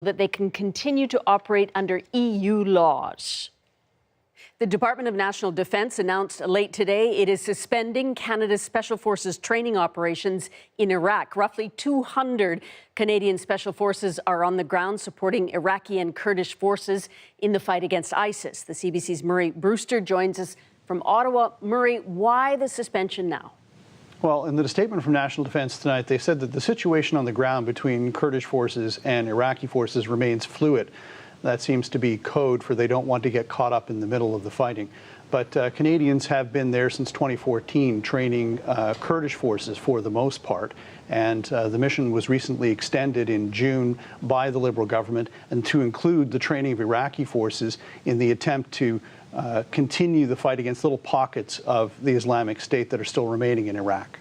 that they can continue to operate under EU laws. The Department of National Defence announced late today it is suspending Canada's Special Forces training operations in Iraq. Roughly 200 Canadian Special Forces are on the ground supporting Iraqi and Kurdish forces in the fight against ISIS. The CBC's Murray Brewster joins us from Ottawa. Murray, why the suspension now? Well, in the statement from National Defence tonight, they said that the situation on the ground between Kurdish forces and Iraqi forces remains fluid. That seems to be code for they don't want to get caught up in the middle of the fighting. But Canadians have been there since 2014 training Kurdish forces for the most part. And the mission was recently extended in June by the Liberal government and to include the training of Iraqi forces in the attempt to continue the fight against little pockets of the Islamic State that are still remaining in Iraq.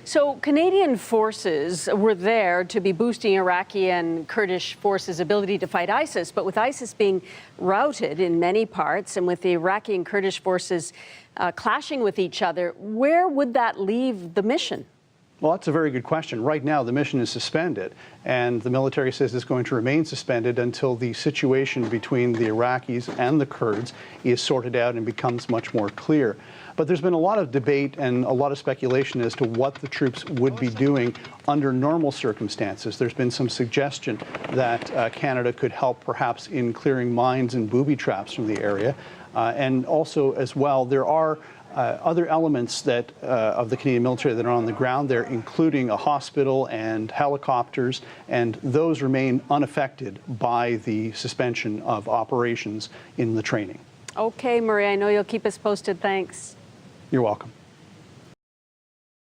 So Canadian forces were there to be boosting Iraqi and Kurdish forces' ability to fight ISIS, but with ISIS being routed in many parts and with the Iraqi and Kurdish forces clashing with each other, where would that leave the mission? Well, that's a very good question. Right now, the mission is suspended, and the military says it's going to remain suspended until the situation between the Iraqis and the Kurds is sorted out and becomes much more clear. But there's been a lot of debate and a lot of speculation as to what the troops would be doing under normal circumstances. There's been some suggestion that Canada could help perhaps in clearing mines and booby traps from the area. And also, as well, there are other elements that of the Canadian military that are on the ground there, including a hospital and helicopters, and those remain unaffected by the suspension of operations in the training. Okay, Murray, I know you'll keep us posted. Thanks. You're welcome.